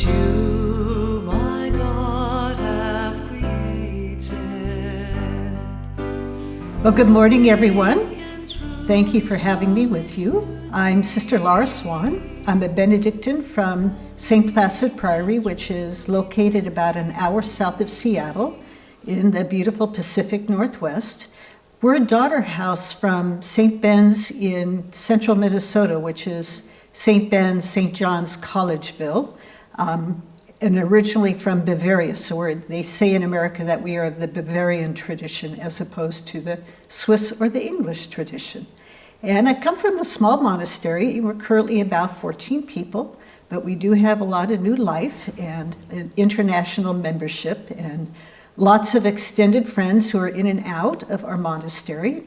which you, my God, have created. Well, good morning, everyone. Thank you for having me with you. I'm Sister Laura Swan. I'm a Benedictine from St. Placid, Priory, which is located about an hour south of Seattle in the beautiful Pacific Northwest. We're a daughter house from St. Ben's in central Minnesota, which is St. Ben's, St. John's, Collegeville, and originally from Bavaria. So they say in America that we are of the Bavarian tradition as opposed to the Swiss or the English tradition. And I come from a small monastery. We're currently about 14 people, but we do have a lot of new life and an international membership and lots of extended friends who are in and out of our monastery.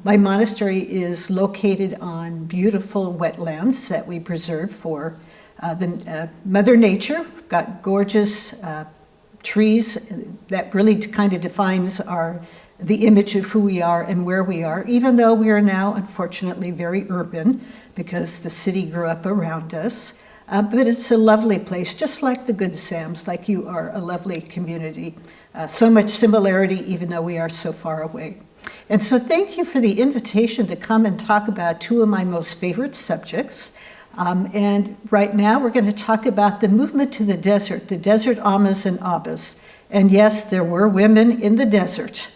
My monastery is located on beautiful wetlands that we preserve for Mother Nature. We've got gorgeous trees that really kind of defines the image of who we are and where we are, even though we are now, unfortunately, very urban because the city grew up around us. But it's a lovely place, just like the Good Sams, like you are a lovely community. So much similarity, even though we are so far away. And so thank you for the invitation to come and talk about two of my most favorite subjects. And right now we're going to talk about the movement to the desert Ammas and Abbas. And yes, there were women in the desert,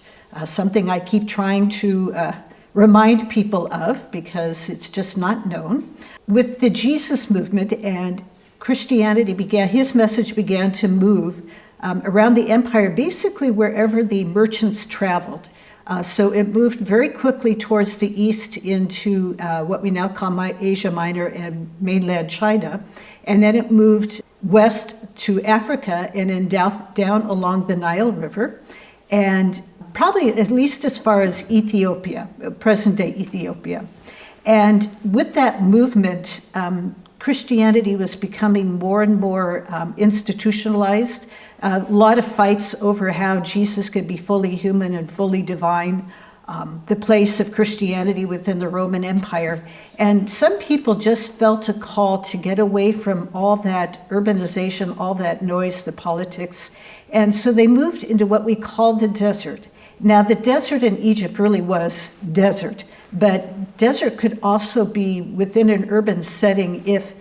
something I keep trying to remind people of because it's just not known. With the Jesus movement and Christianity his message began to move around the empire, basically wherever the merchants traveled. So it moved very quickly towards the east into what we now call Asia Minor and mainland China. And then it moved west to Africa and then down along the Nile River. And probably at least as far as Ethiopia, present-day Ethiopia. And with that movement, Christianity was becoming more and more institutionalized. A lot of fights over how Jesus could be fully human and fully divine, the place of Christianity within the Roman Empire. And some people just felt a call to get away from all that urbanization, all that noise, the politics. And so they moved into what we call the desert. Now, the desert in Egypt really was desert, but desert could also be within an urban setting if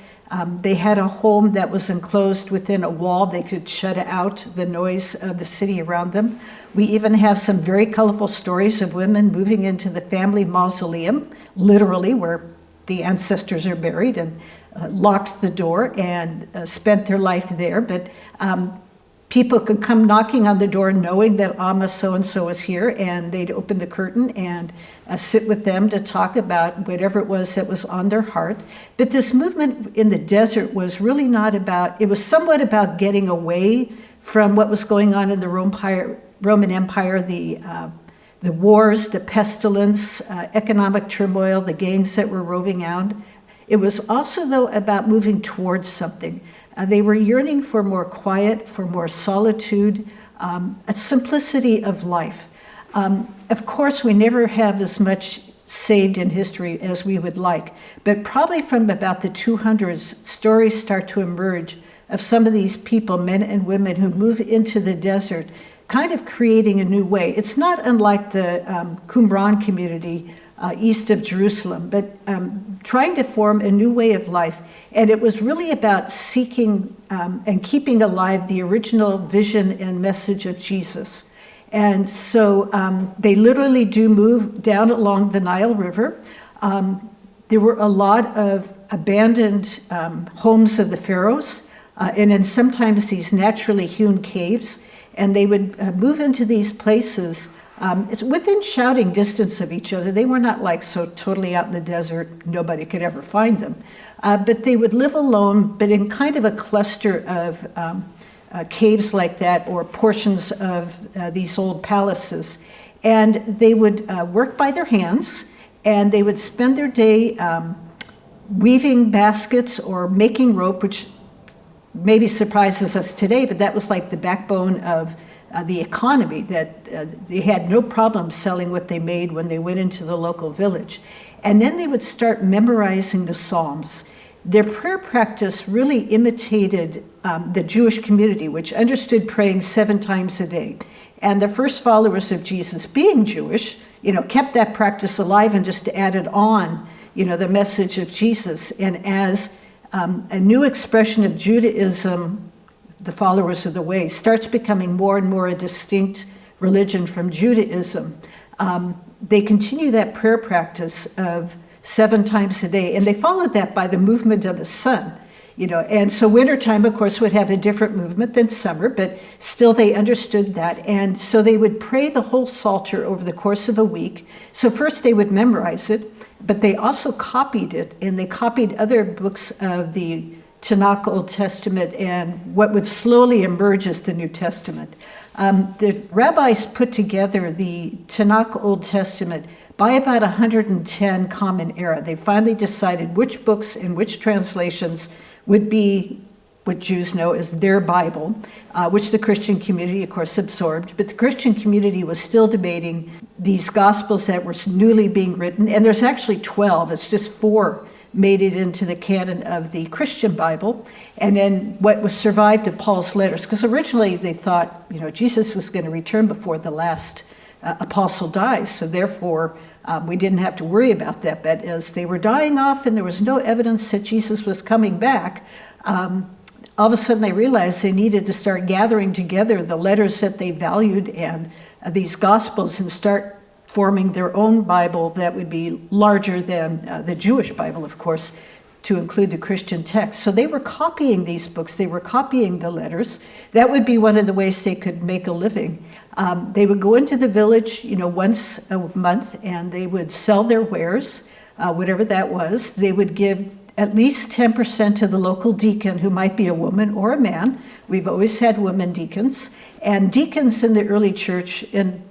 they had a home that was enclosed within a wall. They could shut out the noise of the city around them. We even have some very colorful stories of women moving into the family mausoleum, literally where the ancestors are buried, and locked the door and spent their life there. But people could come knocking on the door knowing that Amma so-and-so is here, and they'd open the curtain and sit with them to talk about whatever it was that was on their heart. But this movement in the desert was really not about, it was somewhat about getting away from what was going on in the Roman Empire, the wars, the pestilence, economic turmoil, the gangs that were roving out. It was also, though, about moving towards something. They were yearning for more quiet, for more solitude, a simplicity of life. Of course, we never have as much saved in history as we would like, but probably from about the 200s, stories start to emerge of some of these people, men and women, who move into the desert, kind of creating a new way. It's not unlike the Qumran community east of Jerusalem, but trying to form a new way of life. And it was really about seeking and keeping alive the original vision and message of Jesus. And so they literally do move down along the Nile River. There were a lot of abandoned homes of the pharaohs, and then sometimes these naturally hewn caves. And they would move into these places. It's within shouting distance of each other. They were not like so totally out in the desert, nobody could ever find them. But they would live alone, but in kind of a cluster of caves like that, or portions of these old palaces. And they would work by their hands, and they would spend their day weaving baskets or making rope, which maybe surprises us today, but that was like the backbone of the economy, that they had no problem selling what they made when they went into the local village. And then they would start memorizing the Psalms. their prayer practice really imitated the Jewish community, which understood praying 7 times a day. And the first followers of Jesus, being Jewish, kept that practice alive and just added on, the message of Jesus. And as a new expression of Judaism, the followers of the way, starts becoming more and more a distinct religion from Judaism, they continue that prayer practice of 7 times a day, and they followed that by the movement of the sun. And so wintertime, of course, would have a different movement than summer, but still they understood that. And so they would pray the whole Psalter over the course of a week. So first they would memorize it, but they also copied it, and they copied other books of the Tanakh Old Testament and what would slowly emerge as the New Testament. The rabbis put together the Tanakh Old Testament by about 110 Common Era. They finally decided which books and which translations would be what Jews know as their Bible, which the Christian community, of course, absorbed. But the Christian community was still debating these Gospels that were newly being written, and there's actually 12. It's just 4 made it into the canon of the Christian Bible, and then what was survived of Paul's letters, because originally they thought, Jesus was going to return before the last apostle dies, so therefore we didn't have to worry about that. But as they were dying off and there was no evidence that Jesus was coming back, all of a sudden they realized they needed to start gathering together the letters that they valued and these Gospels and start forming their own Bible that would be larger than the Jewish Bible, of course, to include the Christian text. So they were copying these books. They were copying the letters. That would be one of the ways they could make a living. They would go into the village, once a month, and they would sell their wares, whatever that was. They would give at least 10% to the local deacon, who might be a woman or a man. We've always had women deacons. And deacons in the early church, and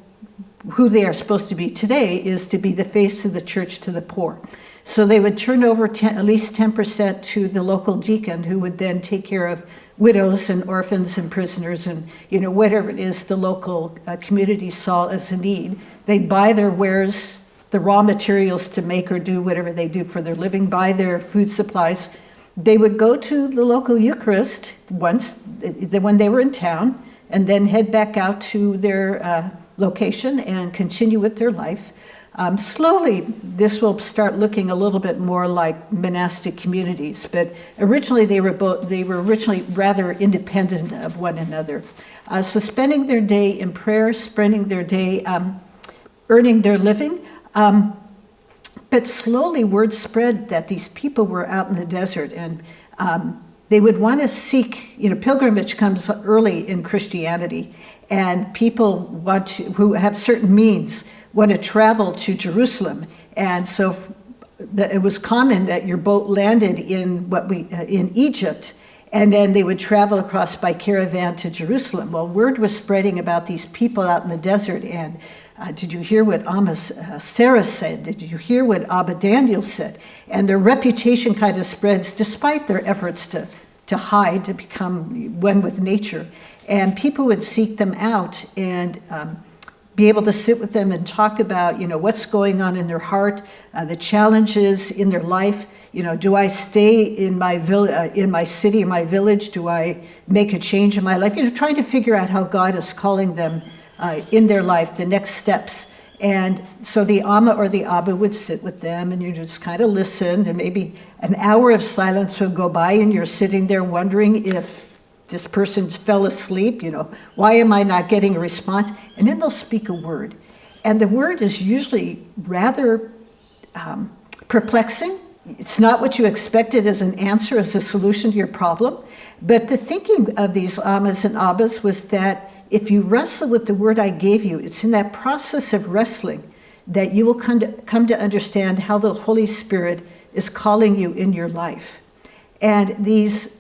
who they are supposed to be today, is to be the face of the church to the poor. So they would turn over at least 10% to the local deacon, who would then take care of widows and orphans and prisoners and whatever it is the local community saw as a need. They'd buy their wares, the raw materials to make or do whatever they do for their living, buy their food supplies. They would go to the local Eucharist once when they were in town, and then head back out to their location and continue with their life. Slowly, this will start looking a little bit more like monastic communities, but originally they were originally rather independent of one another. So spending their day in prayer, spending their day earning their living, but slowly word spread that these people were out in the desert, and they would want to seek, pilgrimage comes early in Christianity, and people who have certain means want to travel to Jerusalem. And so it was common that your boat landed in Egypt, and then they would travel across by caravan to Jerusalem. Well, word was spreading about these people out in the desert, and did you hear what Sarah said? Did you hear what Abba Daniel said? And their reputation kind of spreads despite their efforts to hide, to become one with nature. And people would seek them out and be able to sit with them and talk about, what's going on in their heart, the challenges in their life. Do I stay in my city, in my village? Do I make a change in my life? Trying to figure out how God is calling them in their life, the next steps. And so the Amma or the Abba would sit with them, and you just kind of listen, and maybe an hour of silence would go by, and you're sitting there wondering if this person fell asleep, why am I not getting a response? And then they'll speak a word. And the word is usually rather perplexing. It's not what you expected as an answer, as a solution to your problem. But the thinking of these Ammas and Abbas was that if you wrestle with the word I gave you, it's in that process of wrestling that you will come to understand how the Holy Spirit is calling you in your life. And these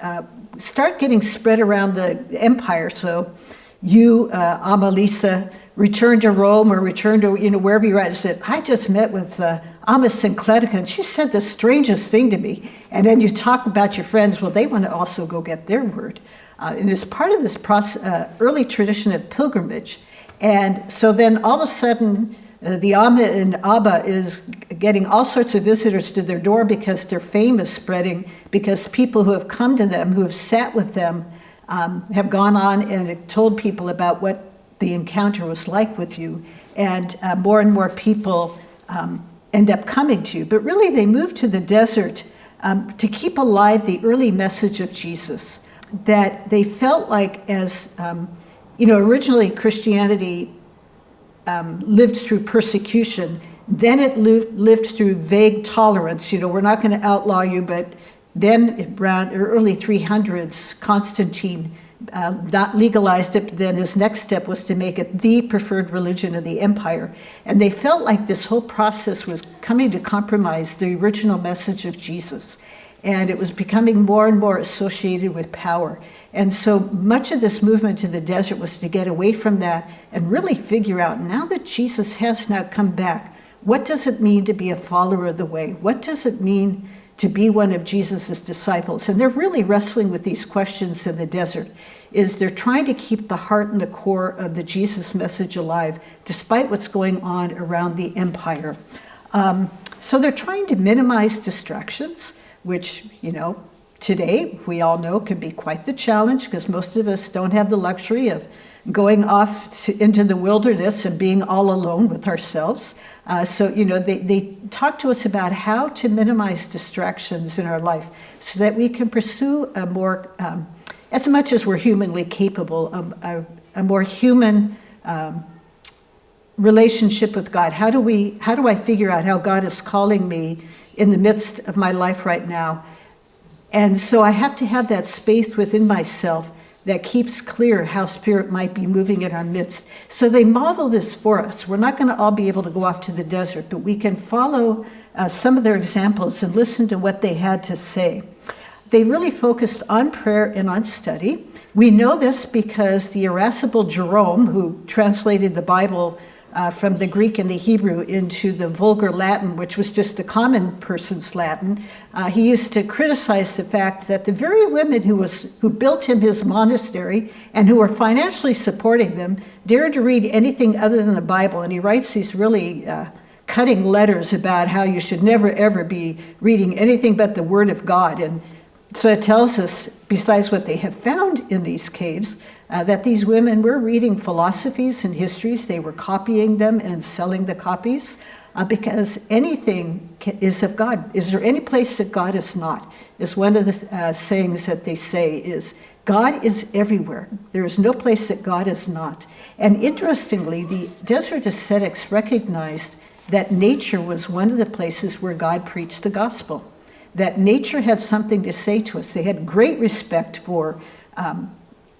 start getting spread around the empire. So you, Amma Lisa, return to Rome or return to wherever you're at, and said, I just met with Amma Syncletica, and she said the strangest thing to me. And then you talk about your friends, well, they want to also go get their word. And it's part of this early tradition of pilgrimage. And so then all of a sudden, The Amma in Abba is getting all sorts of visitors to their door because their fame is spreading, because people who have come to them, who have sat with them, have gone on and told people about what the encounter was like with you. And more people end up coming to you. But really, they moved to the desert to keep alive the early message of Jesus, that they felt like as, originally Christianity lived through persecution, then it lived through vague tolerance. We're not going to outlaw you, but then around early 300s, Constantine not legalized it. Then his next step was to make it the preferred religion of the empire. And they felt like this whole process was coming to compromise the original message of Jesus. And it was becoming more and more associated with power. And so much of this movement to the desert was to get away from that and really figure out, now that Jesus has now come back, what does it mean to be a follower of the way? What does it mean to be one of Jesus's disciples? And they're really wrestling with these questions in the desert. They're trying to keep the heart and the core of the Jesus message alive, despite what's going on around the empire. So they're trying to minimize distractions, which, today we all know can be quite the challenge, because most of us don't have the luxury of going off into the wilderness and being all alone with ourselves. So they talk to us about how to minimize distractions in our life so that we can pursue a more, as much as we're humanly capable, a more human relationship with God. How do I figure out how God is calling me in the midst of my life right now? And so I have to have that space within myself that keeps clear how Spirit might be moving in our midst. So they model this for us. We're not going to all be able to go off to the desert, but we can follow some of their examples and listen to what they had to say. They really focused on prayer and on study. We know this because the irascible Jerome, who translated the Bible from the Greek and the Hebrew into the vulgar Latin, which was just the common person's Latin, he used to criticize the fact that the very women who built him his monastery and who were financially supporting them dared to read anything other than the Bible. And he writes these really cutting letters about how you should never, ever be reading anything but the Word of God. And so it tells us, besides what they have found in these caves, that these women were reading philosophies and histories. They were copying them and selling the copies, because anything is of God. Is there any place that God is not? Is one of the sayings that they say is, God is everywhere. There is no place that God is not. And interestingly, the desert ascetics recognized that nature was one of the places where God preached the gospel, that nature had something to say to us. They had great respect for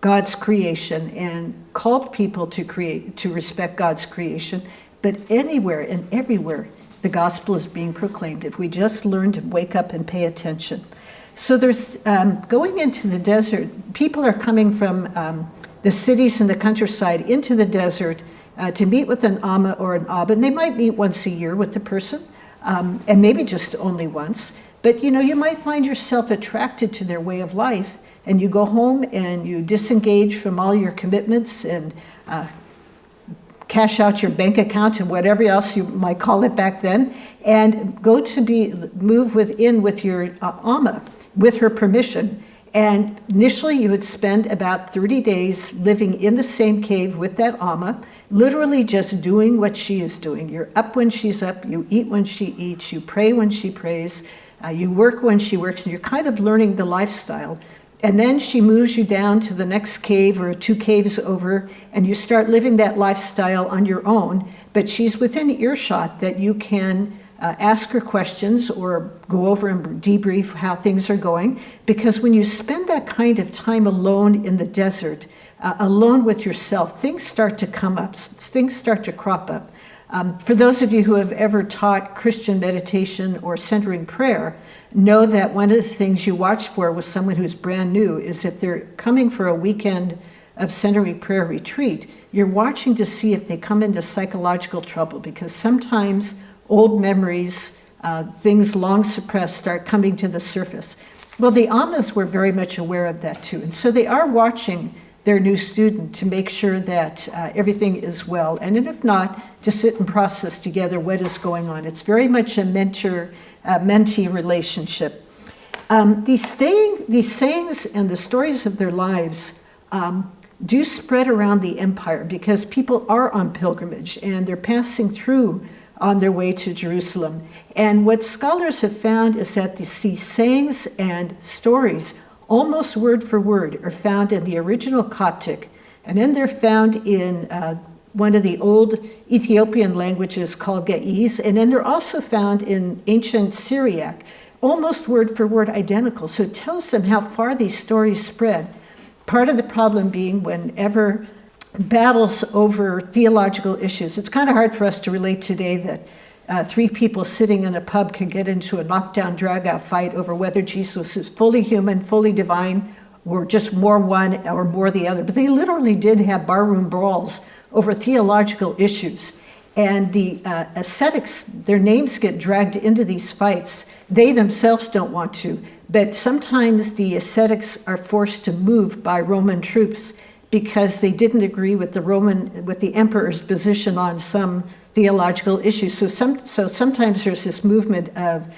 God's creation and called people to respect God's creation. But anywhere and everywhere, the gospel is being proclaimed if we just learn to wake up and pay attention. So there's going into the desert. People are coming from the cities and the countryside into the desert to meet with an Amma or an Abba. And they might meet once a year with the person, and maybe just only once. But you might find yourself attracted to their way of life, and you go home and you disengage from all your commitments and cash out your bank account and whatever else you might call it back then, and go to move within with your Amma, with her permission. And initially you would spend about 30 days living in the same cave with that Amma, literally just doing what she is doing. You're up when she's up, you eat when she eats, you pray when she prays, you work when she works, and you're kind of learning the lifestyle. And then she moves you down to the next cave or 2 caves over, and you start living that lifestyle on your own. But she's within earshot that you can ask her questions or go over and debrief how things are going. Because when you spend that kind of time alone in the desert, alone with yourself, things start to come up, things start to crop up. For those of you who have ever taught Christian meditation or centering prayer, know that one of the things you watch for with someone who's brand new is if they're coming for a weekend of centering prayer retreat, you're watching to see if they come into psychological trouble, because sometimes old memories, things long suppressed, start coming to the surface. Well, the Ammas were very much aware of that too, and so they are watching their new student to make sure that everything is well. And if not, to sit and process together what is going on. It's very much a mentor-mentee relationship. These sayings and the stories of their lives do spread around the empire because people are on pilgrimage and they're passing through on their way to Jerusalem. And what scholars have found is that these sayings and stories, almost word for word, are found in the original Coptic, and then they're found in one of the old Ethiopian languages called Ge'ez, and then they're also found in ancient Syriac, almost word for word identical. So it tells them how far these stories spread. Part of the problem being whenever battles over theological issues. It's kind of hard for us to relate today that three people sitting in a pub can get into a knockdown, drag-out fight over whether Jesus is fully human, fully divine, or just more one or more the other. But they literally did have barroom brawls over theological issues. And the ascetics, their names get dragged into these fights. They themselves don't want to, but sometimes the ascetics are forced to move by Roman troops because they didn't agree with the emperor's position on some theological issues. So sometimes there's this movement of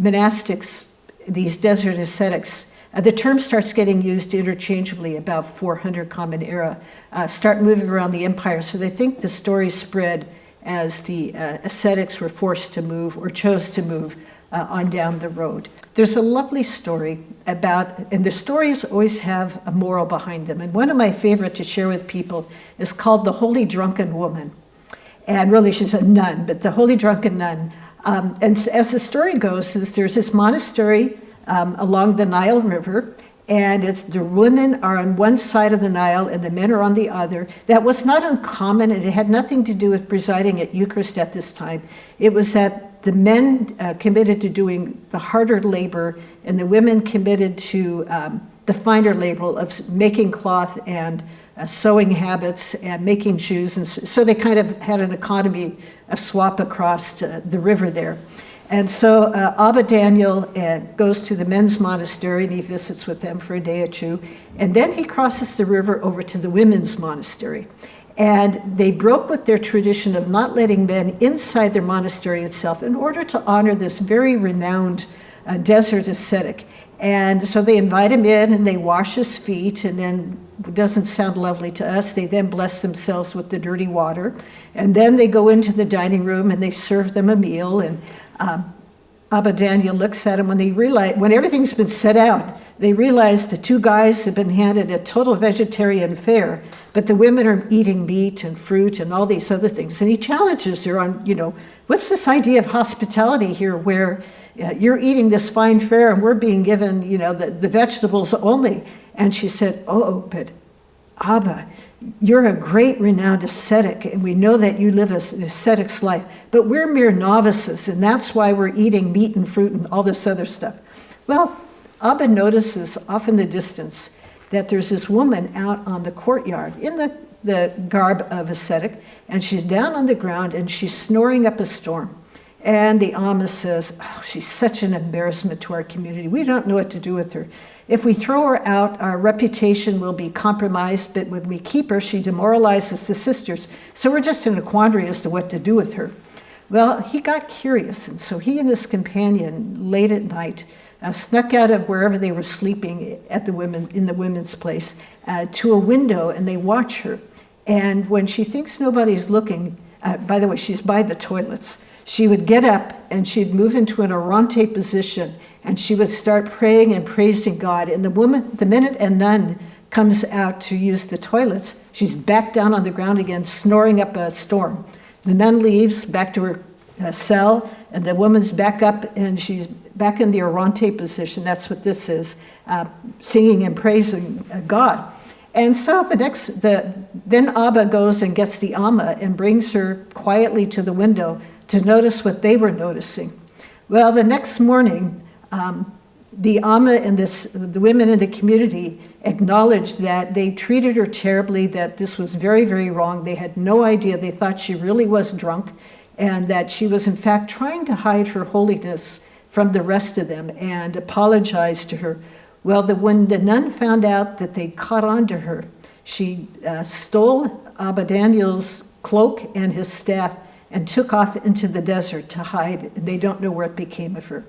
monastics, these desert ascetics. The term starts getting used interchangeably about 400 Common Era, start moving around the empire. So they think the story spread as the ascetics were forced to move or chose to move on down the road. There's a lovely story about, and the stories always have a moral behind them. And one of my favorite to share with people is called The Holy Drunken Woman. And really she's a nun, but the Holy Drunken Nun. And as the story goes, there's this monastery along the Nile River, and the women are on one side of the Nile and the men are on the other. That was not uncommon, and it had nothing to do with presiding at Eucharist at this time. It was that the men committed to doing the harder labor, and the women committed to the finer labor of making cloth and sewing habits and making shoes. And so they kind of had an economy of swap across the river there. And so Abba Daniel goes to the men's monastery and he visits with them for a day or two. And then he crosses the river over to the women's monastery. And they broke with their tradition of not letting men inside their monastery itself in order to honor this very renowned desert ascetic. And so they invite him in and they wash his feet, and then, it doesn't sound lovely to us, they then bless themselves with the dirty water. And then they go into the dining room and they serve them a meal. And Abba Daniel looks at him when everything's been set out, they realize the two guys have been handed a total vegetarian fare, but the women are eating meat and fruit and all these other things. And he challenges her on, what's this idea of hospitality here where you're eating this fine fare and we're being given, the vegetables only. And she said, oh, but Abba, you're a great renowned ascetic, and we know that you live an ascetic's life, but we're mere novices, and that's why we're eating meat and fruit and all this other stuff. Well, Abba notices off in the distance that there's this woman out on the courtyard in the garb of ascetic, and she's down on the ground and she's snoring up a storm. And the Amma says, oh, she's such an embarrassment to our community. We don't know what to do with her. If we throw her out, our reputation will be compromised, but when we keep her, she demoralizes the sisters. So we're just in a quandary as to what to do with her. Well, he got curious, and so he and his companion, late at night, snuck out of wherever they were sleeping in the women's place to a window, and they watch her. And when she thinks nobody's looking, by the way, she's by the toilets, she would get up and she'd move into an orante position and she would start praying and praising God. And the minute a nun comes out to use the toilets, she's back down on the ground again, snoring up a storm. The nun leaves back to her cell, and the woman's back up and she's back in the orante position. That's what this is, singing and praising God. And so then Abba goes and gets the Amma and brings her quietly to the window to notice what they were noticing. Well, the next morning, the Amma and the women in the community acknowledged that they treated her terribly, that this was very, very wrong. They had no idea. They thought she really was drunk, and that she was, in fact, trying to hide her holiness from the rest of them, and apologized to her. Well, when the nun found out that they caught on to her, she stole Abba Daniel's cloak and his staff and took off into the desert to hide. They don't know where it became of her.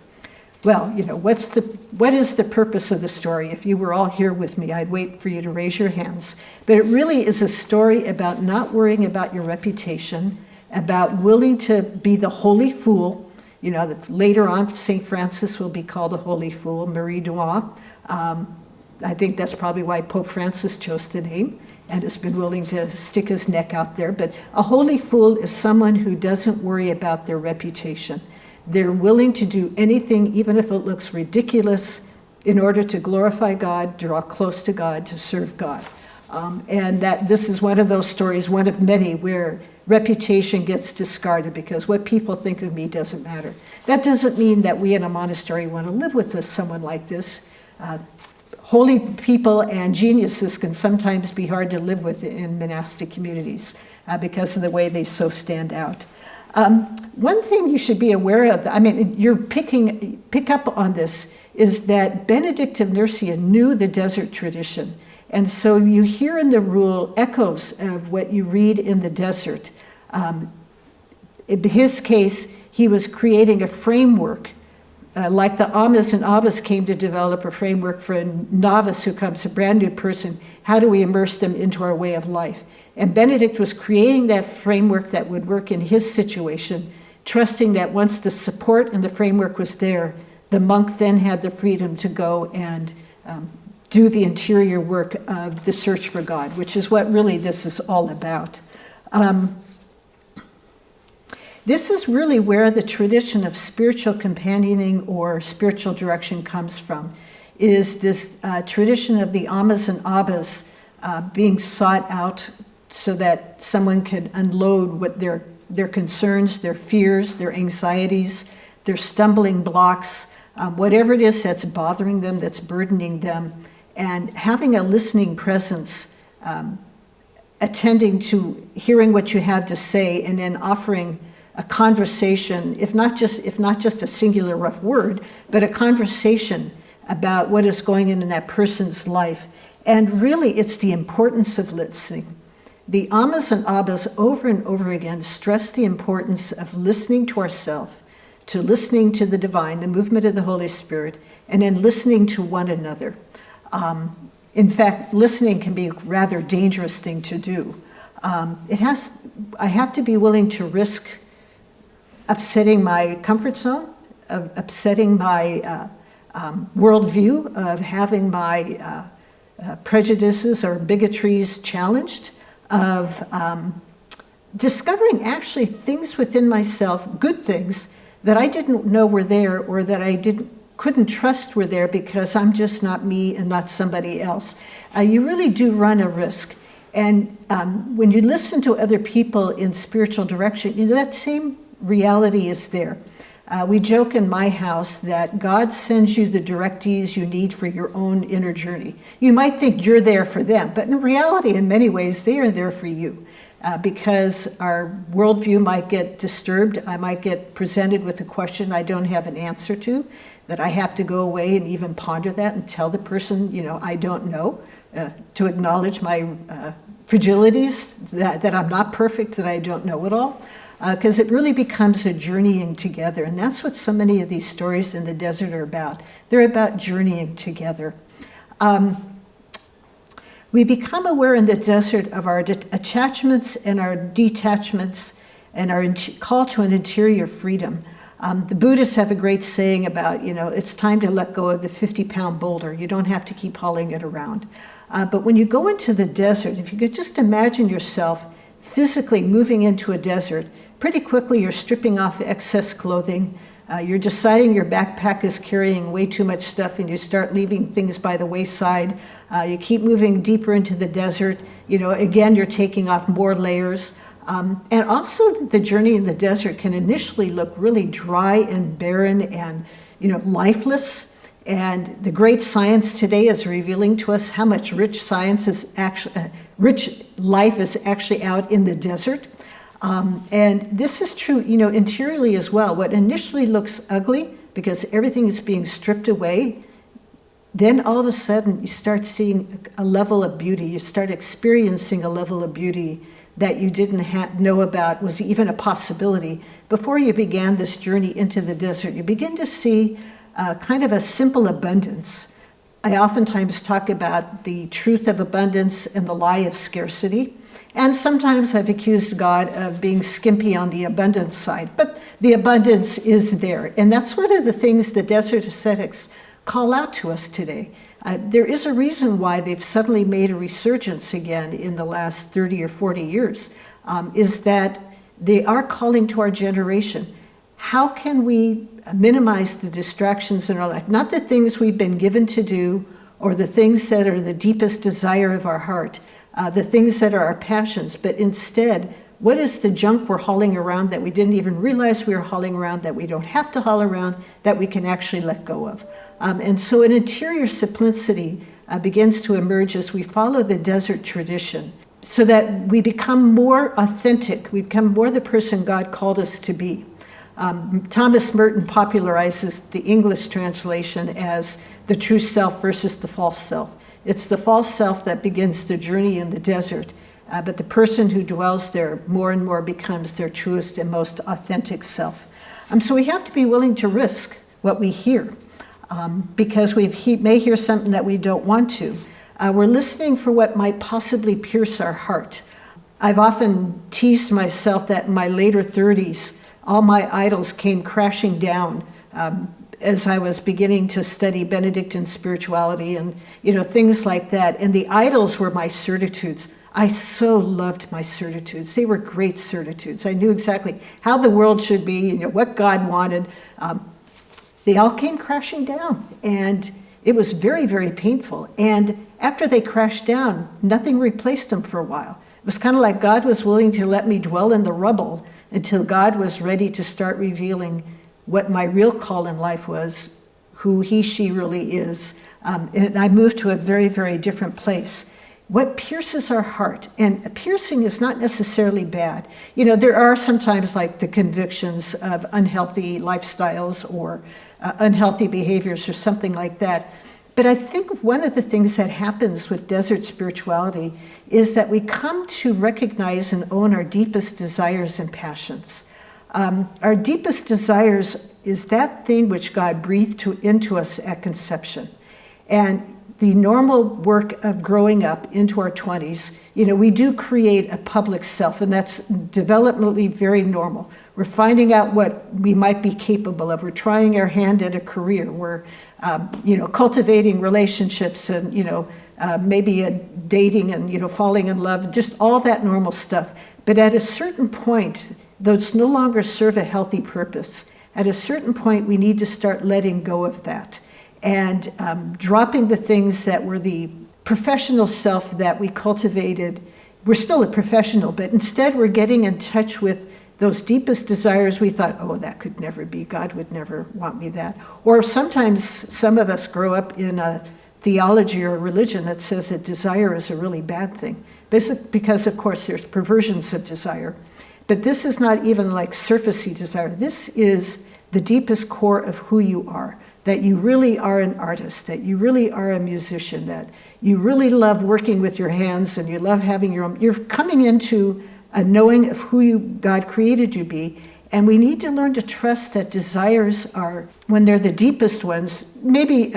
Well, what is the purpose of the story? If you were all here with me, I'd wait for you to raise your hands. But it really is a story about not worrying about your reputation, about willing to be the holy fool. That later on, St. Francis will be called a holy fool, Marie Duan. I think that's probably why Pope Francis chose the name and has been willing to stick his neck out there. But a holy fool is someone who doesn't worry about their reputation. They're willing to do anything, even if it looks ridiculous, in order to glorify God, draw close to God, to serve God. And that this is one of those stories, one of many, where reputation gets discarded because what people think of me doesn't matter. That doesn't mean that we in a monastery want to live with someone like this. Holy people and geniuses can sometimes be hard to live with in monastic communities because of the way they so stand out. One thing you should be aware of, you're pick up on this, is that Benedict of Nursia knew the desert tradition. And so you hear in the rule echoes of what you read in the desert. In his case, he was creating a framework, like the Amas and Abbas came to develop a framework for a novice who comes, a brand new person. How do we immerse them into our way of life? And Benedict was creating that framework that would work in his situation, trusting that once the support and the framework was there, the monk then had the freedom to go and do the interior work of the search for God, which is what really this is all about. This is really where the tradition of spiritual companioning or spiritual direction comes from, is this tradition of the Amas and Abbas being sought out so that someone could unload what their concerns, their fears, their anxieties, their stumbling blocks, whatever it is that's bothering them, that's burdening them, and having a listening presence, attending to hearing what you have to say, and then offering a conversation, if not just a singular rough word, but a conversation about what is going on in that person's life. And really, it's the importance of listening. The Amas and Abbas over and over again stress the importance of listening to ourselves, to listening to the divine, the movement of the Holy Spirit, and then listening to one another. In fact, listening can be a rather dangerous thing to do. I have to be willing to risk upsetting my comfort zone, of upsetting my worldview, of having my prejudices or bigotries challenged, of discovering actually things within myself, good things, that I didn't know were there or that I couldn't trust were there because I'm just not me and not somebody else. You really do run a risk. And when you listen to other people in spiritual direction, that same reality is there. We joke in my house that God sends you the directees you need for your own inner journey. You might think you're there for them, but in reality, in many ways, they are there for you. Because our worldview might get disturbed. I might get presented with a question I don't have an answer to, that I have to go away and even ponder that and tell the person, I don't know, to acknowledge my fragilities, that I'm not perfect, that I don't know it all. Because it really becomes a journeying together. And that's what so many of these stories in the desert are about. They're about journeying together. We become aware in the desert of our attachments and our detachments and our call to an interior freedom. The Buddhists have a great saying about, it's time to let go of the 50-pound boulder. You don't have to keep hauling it around. But when you go into the desert, if you could just imagine yourself physically moving into a desert, pretty quickly you're stripping off excess clothing. You're deciding your backpack is carrying way too much stuff and you start leaving things by the wayside. You keep moving deeper into the desert. Again, you're taking off more layers. And also the journey in the desert can initially look really dry and barren and, lifeless. And the great science today is revealing to us how much rich life is actually out in the desert. And this is true, interiorly as well. What initially looks ugly, because everything is being stripped away, then all of a sudden you start seeing a level of beauty. You start experiencing a level of beauty that you didn't know about was even a possibility. Before you began this journey into the desert, you begin to see kind of a simple abundance. I oftentimes talk about the truth of abundance and the lie of scarcity. And sometimes I've accused God of being skimpy on the abundance side, but the abundance is there. And that's one of the things the desert ascetics call out to us today. There is a reason why they've suddenly made a resurgence again in the last 30 or 40 years, is that they are calling to our generation. How can we minimize the distractions in our life? Not the things we've been given to do or the things that are the deepest desire of our heart, the things that are our passions, but instead, what is the junk we're hauling around that we didn't even realize we were hauling around, that we don't have to haul around, that we can actually let go of? And so an interior simplicity begins to emerge as we follow the desert tradition so that we become more authentic, we become more the person God called us to be. Thomas Merton popularizes the English translation as the true self versus the false self. It's the false self that begins the journey in the desert, but the person who dwells there more and more becomes their truest and most authentic self. So we have to be willing to risk what we hear, because we may hear something that we don't want to. We're listening for what might possibly pierce our heart. I've often teased myself that in my later 30s, all my idols came crashing down as I was beginning to study Benedictine spirituality and things like that. And the idols were my certitudes. I so loved my certitudes. They were great certitudes. I knew exactly how the world should be, what God wanted. They all came crashing down, and it was very, very painful. And after they crashed down, nothing replaced them for a while. It was kind of like God was willing to let me dwell in the rubble until God was ready to start revealing what my real call in life was, who he, she really is. And I moved to a very, very different place. What pierces our heart, and piercing is not necessarily bad. There are sometimes like the convictions of unhealthy lifestyles or unhealthy behaviors or something like that. But I think one of the things that happens with desert spirituality is that we come to recognize and own our deepest desires and passions. Our deepest desires is that thing which God breathed into us at conception. And the normal work of growing up into our 20s, we do create a public self, and that's developmentally very normal. We're finding out what we might be capable of. We're trying our hand at a career. We're, cultivating relationships and, maybe dating and, falling in love, just all that normal stuff. But at a certain point, those no longer serve a healthy purpose. At a certain point, we need to start letting go of that and dropping the things that were the professional self that we cultivated. We're still a professional, but instead we're getting in touch with those deepest desires we thought, oh, that could never be. God would never want me that. Or sometimes some of us grow up in a theology or a religion that says that desire is a really bad thing. Because, of course, there's perversions of desire. But this is not even like surfacey desire. This is the deepest core of who you are, that you really are an artist, that you really are a musician, that you really love working with your hands and you love having your own. You're coming into a knowing of who God created you to be. And we need to learn to trust that desires are, when they're the deepest ones, maybe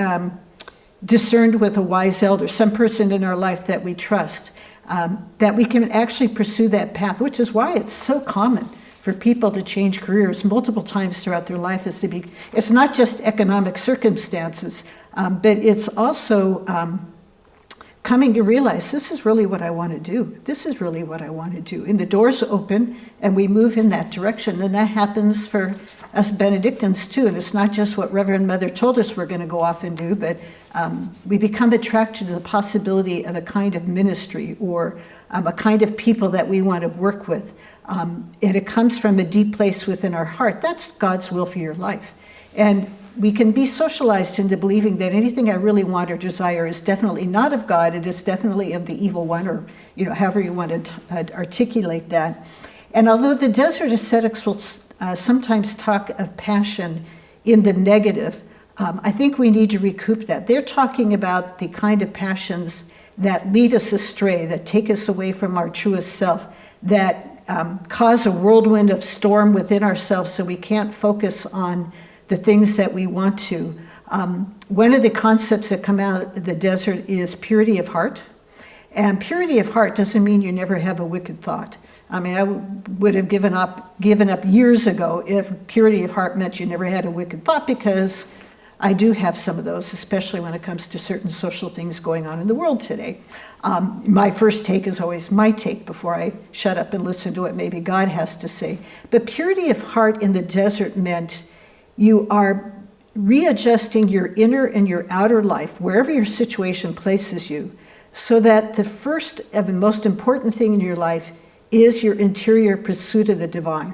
discerned with a wise elder, some person in our life that we trust, that we can actually pursue that path, which is why it's so common for people to change careers multiple times throughout their life. It's not just economic circumstances, but it's also coming to realize this is really what I want to do. This is really what I want to do. And the doors open and we move in that direction. And that happens for us Benedictines too. And it's not just what Reverend Mother told us we're going to go off and do, but we become attracted to the possibility of a kind of ministry or a kind of people that we want to work with. And it comes from a deep place within our heart. That's God's will for your life. And we can be socialized into believing that anything I really want or desire is definitely not of God. It is definitely of the evil one, or however you want to articulate that. And although the desert ascetics will sometimes talk of passion in the negative, I think we need to recoup that. They're talking about the kind of passions that lead us astray, that take us away from our truest self, that cause a whirlwind of storm within ourselves so we can't focus on the things that we want to. One of the concepts that come out of the desert is purity of heart. And purity of heart doesn't mean you never have a wicked thought. I mean, I would have given up years ago if purity of heart meant you never had a wicked thought, because I do have some of those, especially when it comes to certain social things going on in the world today. My first take is always my take before I shut up and listen to what maybe God has to say. But purity of heart in the desert meant you are readjusting your inner and your outer life, wherever your situation places you, so that the first and most important thing in your life is your interior pursuit of the divine.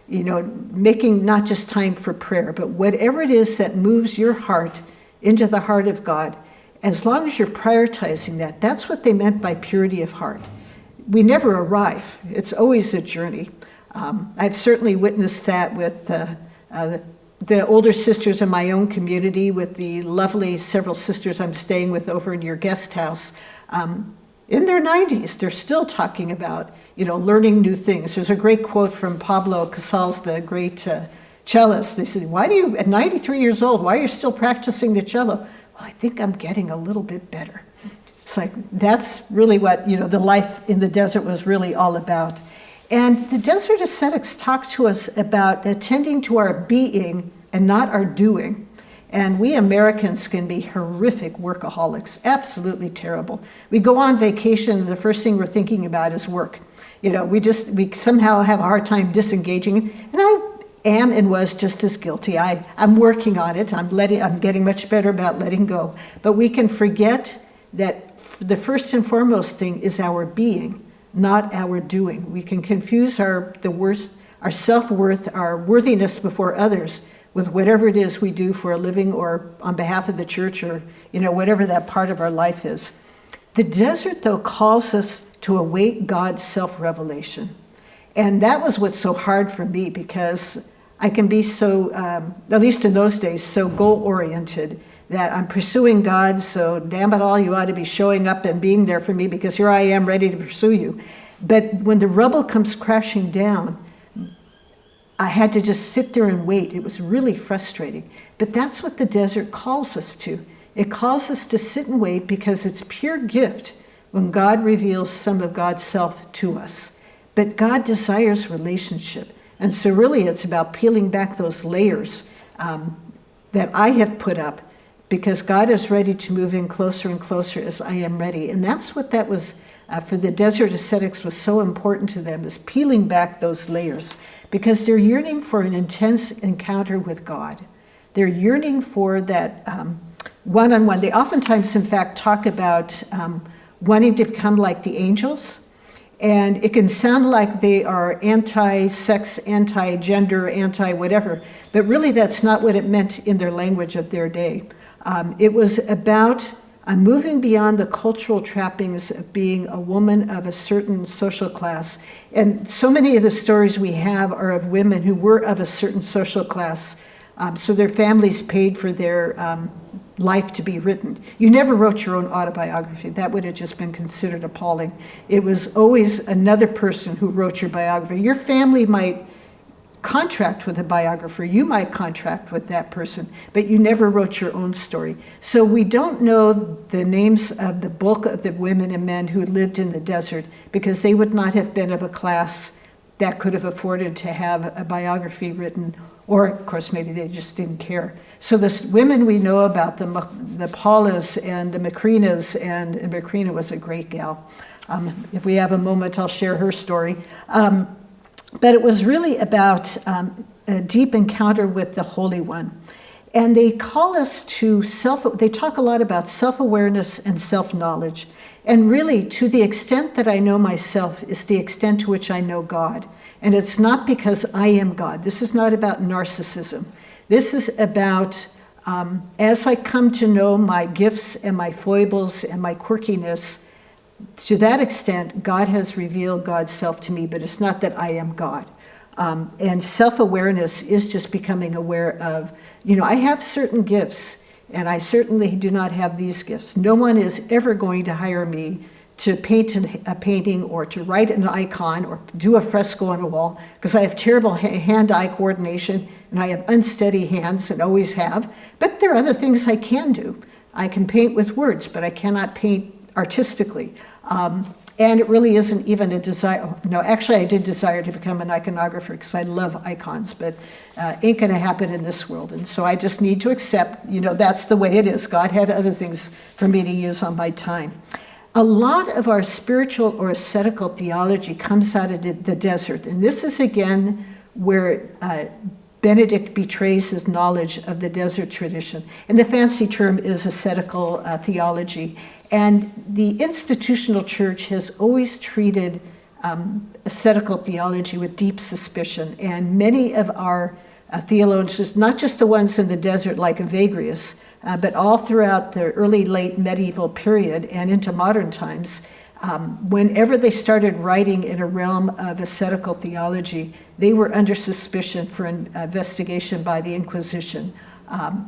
You know, making not just time for prayer, but whatever it is that moves your heart into the heart of God, as long as you're prioritizing that, that's what they meant by purity of heart. We never arrive. It's always a journey. I've certainly witnessed that with the older sisters in my own community, with the lovely several sisters I'm staying with over in your guest house. In their 90s, they're still talking about, learning new things. There's a great quote from Pablo Casals, the great cellist. They said, at 93 years old, why are you still practicing the cello? Well, I think I'm getting a little bit better. It's like, that's really what, the life in the desert was really all about. And the desert ascetics talk to us about attending to our being and not our doing. And we Americans can be horrific workaholics, absolutely terrible. We go on vacation, and the first thing we're thinking about is work. We somehow have a hard time disengaging. And I am and was just as guilty. I'm working on it. I'm getting much better about letting go. But we can forget that the first and foremost thing is our being, not our doing. We can confuse our self-worth, our worthiness before others, with whatever it is we do for a living or on behalf of the church, or whatever that part of our life is. The desert, though, calls us to await God's self-revelation. And that was what's so hard for me, because I can be so, at least in those days, so goal-oriented that I'm pursuing God, so damn it all, you ought to be showing up and being there for me, because here I am ready to pursue you. But when the rubble comes crashing down, I had to just sit there and wait. It was really frustrating. But that's what the desert calls us to. It calls us to sit and wait, because it's pure gift when God reveals some of God's self to us. But God desires relationship. And so really it's about peeling back those layers that I have put up, because God is ready to move in closer and closer as I am ready. And that's what that was for the desert ascetics was so important to them, is peeling back those layers, because they're yearning for an intense encounter with God. They're yearning for that one-on-one. They oftentimes, in fact, talk about wanting to become like the angels. And it can sound like they are anti-sex, anti-gender, anti-whatever, but really that's not what it meant in their language of their day. It was about moving beyond the cultural trappings of being a woman of a certain social class. And so many of the stories we have are of women who were of a certain social class, so their families paid for their life to be written. You never wrote your own autobiography. That would have just been considered appalling. It was always another person who wrote your biography. Your family might contract with a biographer. You might contract with that person, but you never wrote your own story. So we don't know the names of the bulk of the women and men who lived in the desert, because they would not have been of a class that could have afforded to have a biography written, or of course maybe they just didn't care. So the women we know about, the Paulas and the Macrinas, and Macrina was a great gal. If we have a moment, I'll share her story. But it was really about a deep encounter with the Holy One. And they call us to they talk a lot about self-awareness and self-knowledge. And really, to the extent that I know myself is the extent to which I know God. And it's not because I am God. This is not about narcissism. This is about, as I come to know my gifts and my foibles and my quirkiness, to that extent, God has revealed God's self to me, but it's not that I am God. And self-awareness is just becoming aware of, I have certain gifts, and I certainly do not have these gifts. No one is ever going to hire me to paint a painting or to write an icon or do a fresco on a wall, because I have terrible hand-eye coordination and I have unsteady hands and always have. But there are other things I can do. I can paint with words, but I cannot paint artistically. And it really isn't even a desire. No, actually I did desire to become an iconographer because I love icons, but ain't gonna happen in this world. And so I just need to accept, that's the way it is. God had other things for me to use on my time. A lot of our spiritual or ascetical theology comes out of the desert. And this is, again, where Benedict betrays his knowledge of the desert tradition. And the fancy term is ascetical theology. And the institutional church has always treated ascetical theology with deep suspicion. And many of our theologians, not just the ones in the desert like Evagrius, but all throughout the early, late medieval period and into modern times, whenever they started writing in a realm of ascetical theology, they were under suspicion for investigation by the Inquisition.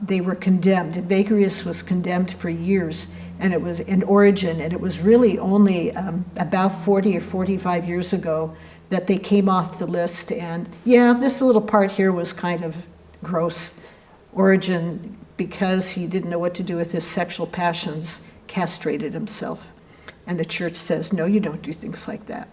They were condemned. Evagrius was condemned for years, and it was in Origen, and it was really only about 40 or 45 years ago that they came off the list. And yeah, this little part here was kind of gross. Origen, because he didn't know what to do with his sexual passions, castrated himself. And the church says, no, you don't do things like that.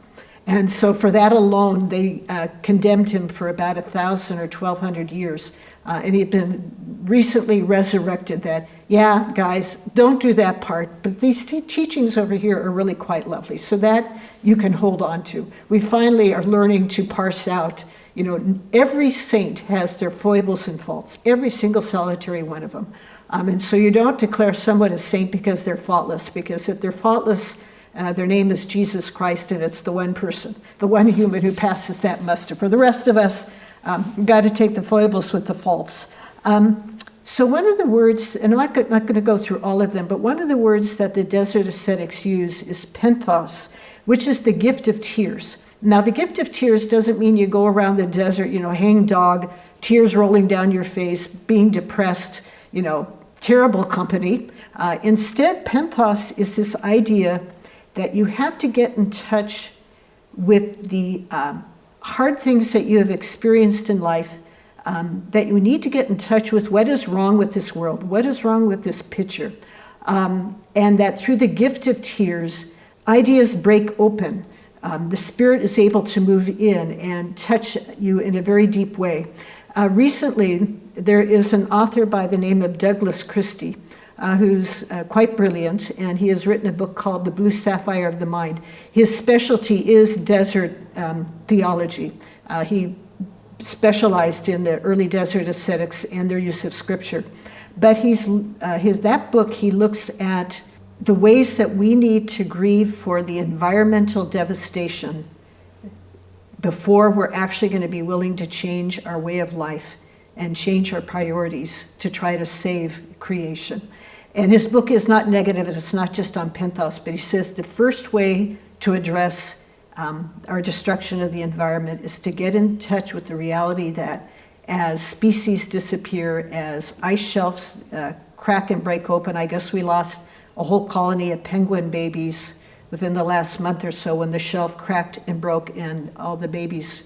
And so for that alone, they condemned him for about 1,000 or 1,200 years. And he'd been recently resurrected that, yeah, guys, don't do that part, but these teachings over here are really quite lovely. So that you can hold on to. We finally are learning to parse out, every saint has their foibles and faults, every single solitary one of them. And so you don't declare someone a saint because they're faultless, because if they're faultless, their name is Jesus Christ, and it's the one person, the one human who passes that muster. For the rest of us, you've got to take the foibles with the faults. So one of the words, and I'm not going to go through all of them, but one of the words that the desert ascetics use is penthos, which is the gift of tears. Now, the gift of tears doesn't mean you go around the desert, hang dog, tears rolling down your face, being depressed, terrible company. Instead, penthos is this idea that you have to get in touch with the hard things that you have experienced in life, that you need to get in touch with what is wrong with this world, what is wrong with this picture, and that through the gift of tears, ideas break open. The Spirit is able to move in and touch you in a very deep way. Recently, there is an author by the name of Douglas Christie, who's quite brilliant, and he has written a book called The Blue Sapphire of the Mind. His specialty is desert theology. He specialized in the early desert ascetics and their use of scripture. But that book, he looks at the ways that we need to grieve for the environmental devastation before we're actually going to be willing to change our way of life and change our priorities to try to save creation. And his book is not negative, it's not just on penthos, but he says the first way to address our destruction of the environment is to get in touch with the reality that as species disappear, as ice shelves crack and break open, I guess we lost a whole colony of penguin babies within the last month or so when the shelf cracked and broke and all the babies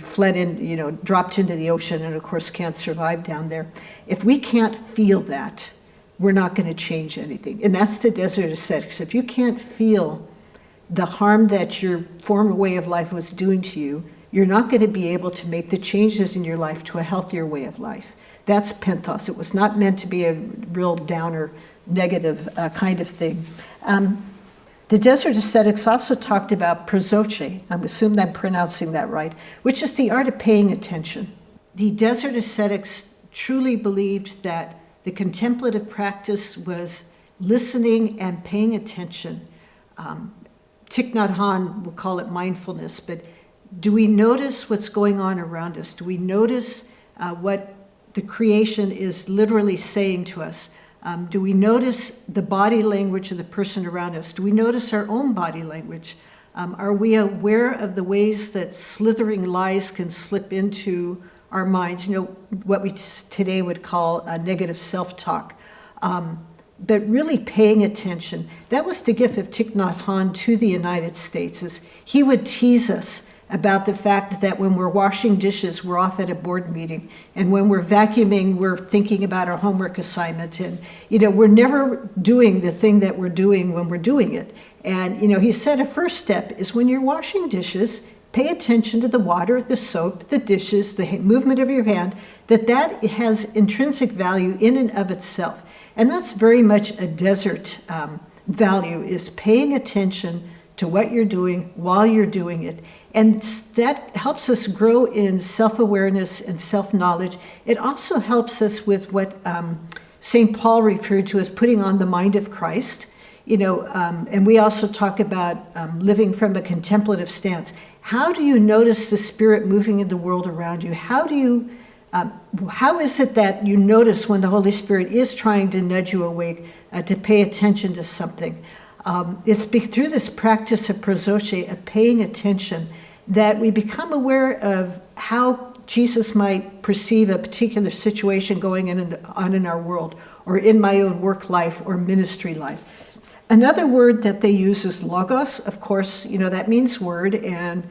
fled in, dropped into the ocean and of course can't survive down there. If we can't feel that, we're not going to change anything. And that's the desert ascetics. If you can't feel the harm that your former way of life was doing to you, you're not going to be able to make the changes in your life to a healthier way of life. That's penthos. It was not meant to be a real downer, negative kind of thing. The desert ascetics also talked about prosoche. I'm assuming I'm pronouncing that right, which is the art of paying attention. The desert ascetics truly believed that the contemplative practice was listening and paying attention. Thich Nhat Hanh will call it mindfulness, but do we notice what's going on around us? Do we notice what the creation is literally saying to us? Do we notice the body language of the person around us? Do we notice our own body language? Are we aware of the ways that slithering lies can slip into our minds? You know, what we today would call a negative self-talk. But really paying attention. That was the gift of Thich Nhat Hanh to the United States, is he would tease us about the fact that when we're washing dishes, we're off at a board meeting. And when we're vacuuming, we're thinking about our homework assignment. And, you know, we're never doing the thing that we're doing when we're doing it. And, you know, he said a first step is when you're washing dishes, pay attention to the water, the soap, the dishes, the movement of your hand, that has intrinsic value in and of itself. And that's very much a desert value, is paying attention to what you're doing while you're doing it. And that helps us grow in self-awareness and self-knowledge. It also helps us with what St. Paul referred to as putting on the mind of Christ. You know, and we also talk about living from a contemplative stance. How do you notice the Spirit moving in the world around you? How is it that you notice when the Holy Spirit is trying to nudge you awake to pay attention to something? It's through this practice of prosoche, of paying attention, that we become aware of how Jesus might perceive a particular situation going on in our world, or in my own work life or ministry life. Another word that they use is logos. Of course, you know, that means word, and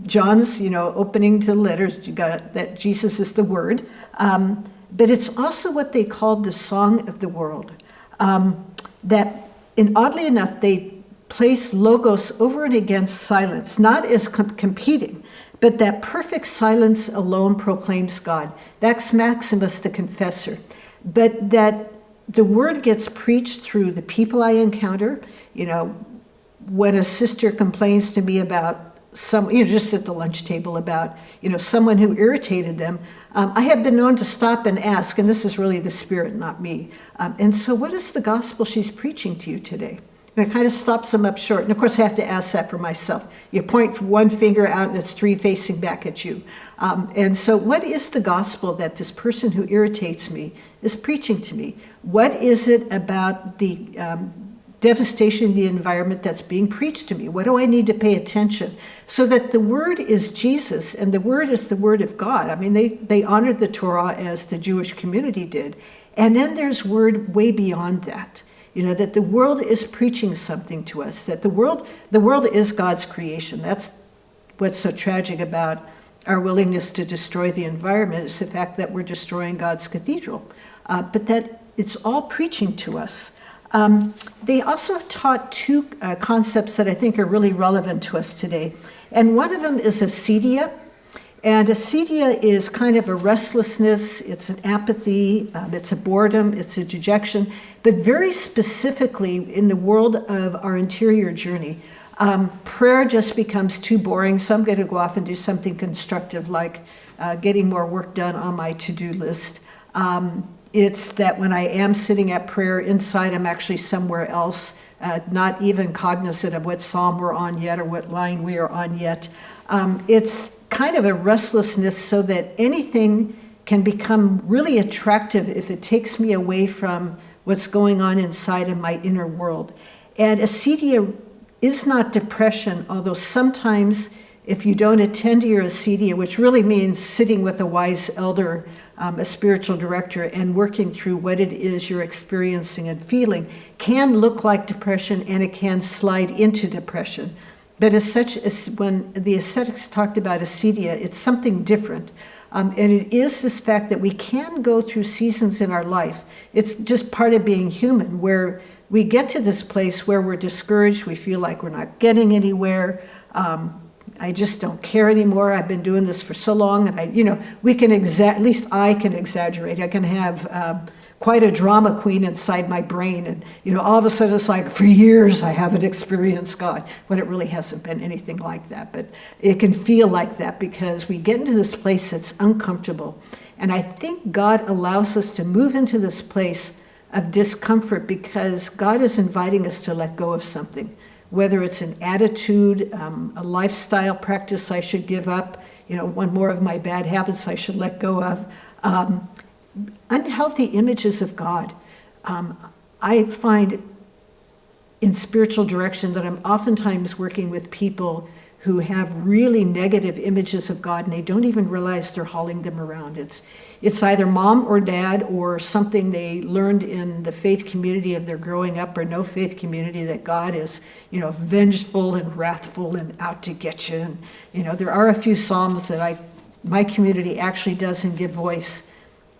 John's, you know, opening to the letters, you got that Jesus is the word. But it's also what they called the song of the world. And oddly enough, they place logos over and against silence, not as competing, but that perfect silence alone proclaims God. That's Maximus the Confessor. But that the word gets preached through the people I encounter. You know, when a sister complains to me about just at the lunch table about, you know, someone who irritated them, I have been known to stop and ask, and this is really the Spirit, not me. And so what is the gospel she's preaching to you today? And it kind of stops them up short. And of course, I have to ask that for myself. You point one finger out and it's three facing back at you. And so what is the gospel that this person who irritates me is preaching to me? What is it about the devastation in the environment that's being preached to me? What do I need to pay attention? So that the word is Jesus and the word is the word of God. I mean, they honored the Torah as the Jewish community did. And then there's word way beyond that. You know, that the world is preaching something to us, that the world is God's creation. That's what's so tragic about our willingness to destroy the environment, is the fact that we're destroying God's cathedral. But that it's all preaching to us. They also taught two concepts that I think are really relevant to us today. And one of them is acedia. And acedia is kind of a restlessness, it's an apathy, it's a boredom, it's a dejection, but very specifically in the world of our interior journey. Prayer just becomes too boring, so I'm going to go off and do something constructive like getting more work done on my to-do list. It's that when I am sitting at prayer inside, I'm actually somewhere else, not even cognizant of what psalm we're on yet or what line we are on yet. It's kind of a restlessness so that anything can become really attractive if it takes me away from what's going on inside of my inner world. And acedia is not depression, although sometimes if you don't attend to your acedia, which really means sitting with a wise elder, a spiritual director, and working through what it is you're experiencing and feeling, can look like depression and it can slide into depression. But as such, when the ascetics talked about acedia, it's something different. And it is this fact that we can go through seasons in our life. It's just part of being human, where we get to this place where we're discouraged, we feel like we're not getting anywhere. I just don't care anymore. I've been doing this for so long, and we can at least I can exaggerate. I can have quite a drama queen inside my brain, and all of a sudden it's like for years I haven't experienced God, when it really hasn't been anything like that. But it can feel like that because we get into this place that's uncomfortable, and I think God allows us to move into this place of discomfort because God is inviting us to let go of something. Whether it's an attitude, a lifestyle practice I should give up, one more of my bad habits I should let go of, unhealthy images of God. I find in spiritual direction that I'm oftentimes working with people who have really negative images of God and they don't even realize they're hauling them around. It's either mom or dad or something they learned in the faith community of their growing up or no faith community that God is, vengeful and wrathful and out to get you. And, there are a few Psalms that my community actually doesn't give voice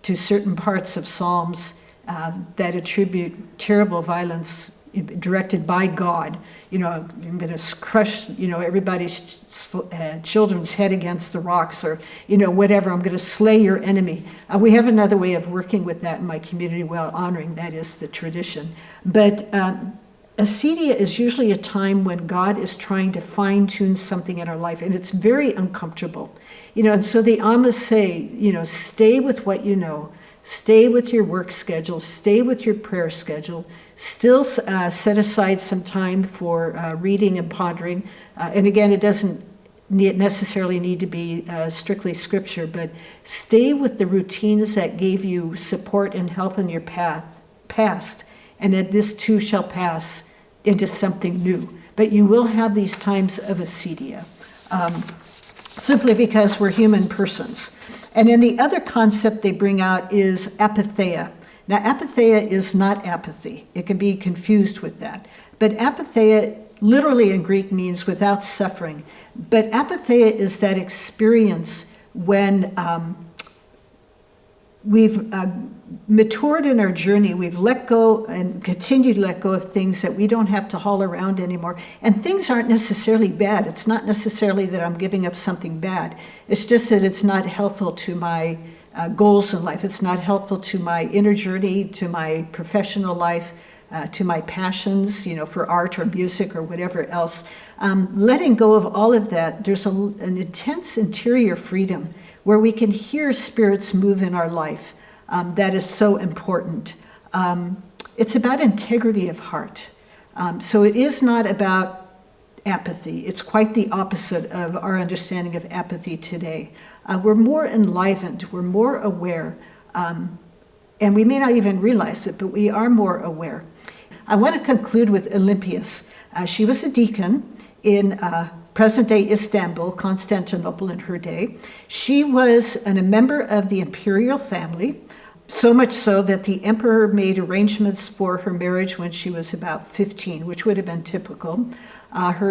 to certain parts of Psalms that attribute terrible violence directed by God. I'm going to crush, everybody's children's head against the rocks or, whatever. I'm going to slay your enemy. We have another way of working with that in my community while honoring, that is the tradition. But acedia is usually a time when God is trying to fine-tune something in our life, and it's very uncomfortable. And so the Amish say, stay with what you know. Stay with your work schedule, stay with your prayer schedule, still set aside some time for reading and pondering. And again, it doesn't necessarily need to be strictly scripture, but stay with the routines that gave you support and help in your past, and that this too shall pass into something new. But you will have these times of acedia, simply because we're human persons. And then the other concept they bring out is apatheia. Now, apatheia is not apathy. It can be confused with that. But apatheia literally in Greek means without suffering. But apatheia is that experience when we've matured in our journey, we've let go and continue to let go of things that we don't have to haul around anymore. And things aren't necessarily bad. It's not necessarily that I'm giving up something bad. It's just that it's not helpful to my goals in life. It's not helpful to my inner journey, to my professional life, to my passions, for art or music or whatever else. Letting go of all of that, there's an intense interior freedom where we can hear spirits move in our life. That is so important. It's about integrity of heart. So it is not about apathy. It's quite the opposite of our understanding of apathy today. We're more enlivened, we're more aware, and we may not even realize it, but we are more aware. I want to conclude with Olympias. She was a deacon in present-day Istanbul, Constantinople in her day. She was a member of the imperial family, so much so that the emperor made arrangements for her marriage when she was about 15, which would have been typical.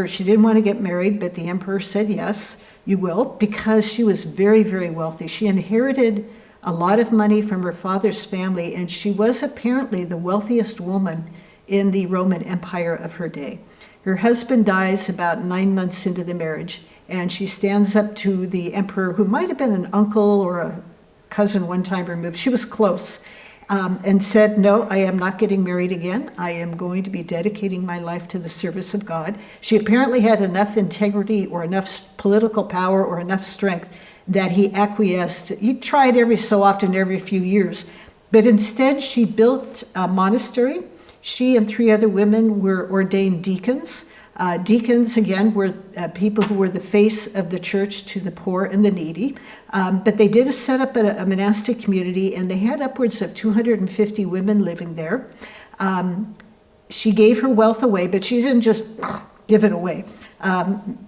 She didn't want to get married, but the emperor said, yes, you will, because she was very, very wealthy. She inherited a lot of money from her father's family, and she was apparently the wealthiest woman in the Roman Empire of her day. Her husband dies about 9 months into the marriage, and she stands up to the emperor, who might have been an uncle or a cousin one time removed. She was close, and said, no, I am not getting married again. I am going to be dedicating my life to the service of God. She apparently had enough integrity or enough political power or enough strength that he acquiesced. He tried every so often, every few years, but instead she built a monastery. She and 3 other women were ordained deacons. Deacons, again, were people who were the face of the church to the poor and the needy. But they did set up a monastic community, and they had upwards of 250 women living there. She gave her wealth away, but she didn't just give it away.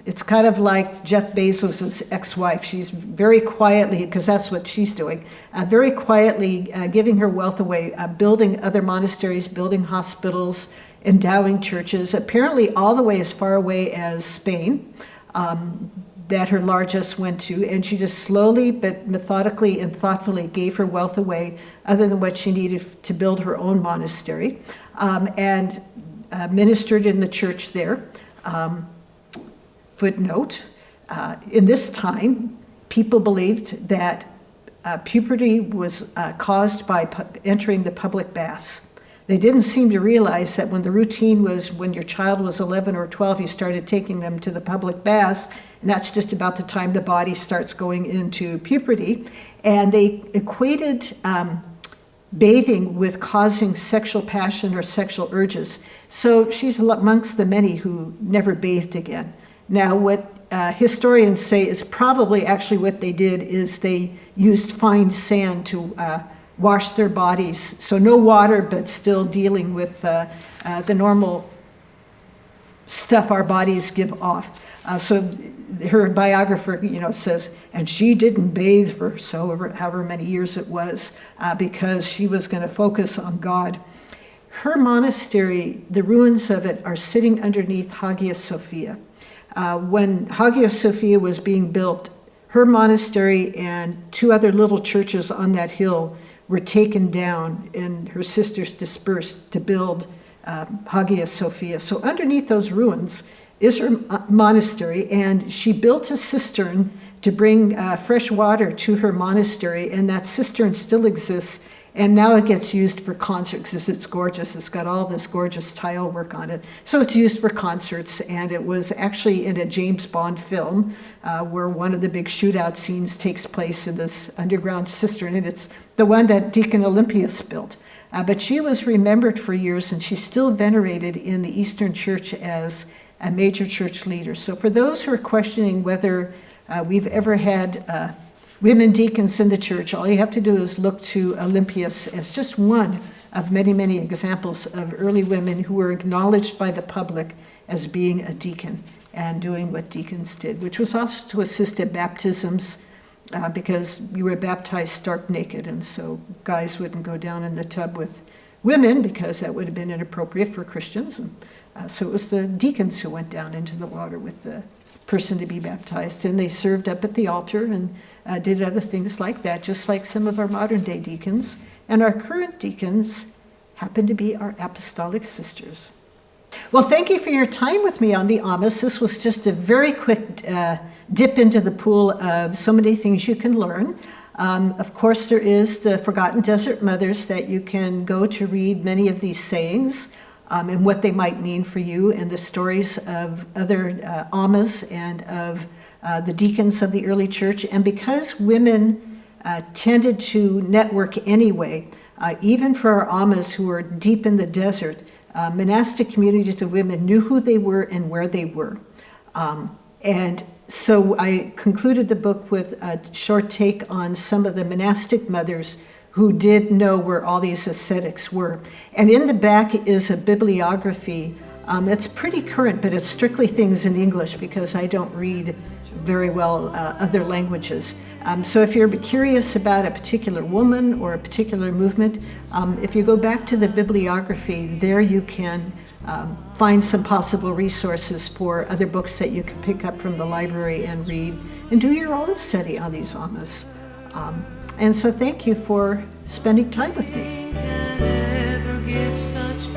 It's kind of like Jeff Bezos' ex-wife. She's very quietly, because that's what she's doing, very quietly giving her wealth away, building other monasteries, building hospitals, endowing churches, apparently all the way as far away as Spain, that her largesse went to, and she just slowly but methodically and thoughtfully gave her wealth away, other than what she needed to build her own monastery, and ministered in the church there. Footnote, in this time, people believed that puberty was caused by entering the public baths. They didn't seem to realize that when the routine was when your child was 11 or 12, you started taking them to the public baths, and that's just about the time the body starts going into puberty. And they equated bathing with causing sexual passion or sexual urges. So she's amongst the many who never bathed again. Now, what historians say is probably actually what they did is they used fine sand to wash their bodies. So no water, but still dealing with the normal stuff our bodies give off. So her biographer, says, and she didn't bathe for however many years it was, because she was going to focus on God. Her monastery, the ruins of it are sitting underneath Hagia Sophia. When Hagia Sophia was being built, her monastery and 2 other little churches on that hill were taken down, and her sisters dispersed to build Hagia Sophia. So underneath those ruins is her monastery, and she built a cistern to bring fresh water to her monastery, and that cistern still exists, and now it gets used for concerts because it's gorgeous. It's got all this gorgeous tile work on it. So it's used for concerts, and it was actually in a James Bond film where one of the big shootout scenes takes place in this underground cistern, and it's the one that Deacon Olympius built. But she was remembered for years, and she's still venerated in the Eastern Church as a major church leader. So for those who are questioning whether we've ever had women deacons in the church, all you have to do is look to Olympius as just one of many, many examples of early women who were acknowledged by the public as being a deacon and doing what deacons did, which was also to assist at baptisms, because you were baptized stark naked, and so guys wouldn't go down in the tub with women because that would have been inappropriate for Christians. And so it was the deacons who went down into the water with the person to be baptized, and they served up at the altar and did other things like that, just like some of our modern day deacons. And our current deacons happen to be our apostolic sisters. Well, thank you for your time with me on the Amos. This was just a very quick dip into the pool of so many things you can learn. Of course, there is the Forgotten Desert Mothers that you can go to read many of these sayings and what they might mean for you, and the stories of other Amas and of the deacons of the early church. And because women tended to network anyway, even for our Amas who were deep in the desert, monastic communities of women knew who they were and where they were. And so I concluded the book with a short take on some of the monastic mothers who did know where all these ascetics were. And in the back is a bibliography that's pretty current, but it's strictly things in English because I don't read very well other languages. So if you're curious about a particular woman or a particular movement, if you go back to the bibliography, there you can find some possible resources for other books that you can pick up from the library and read and do your own study on these Amas. And so thank you for spending time with me. Can ever give such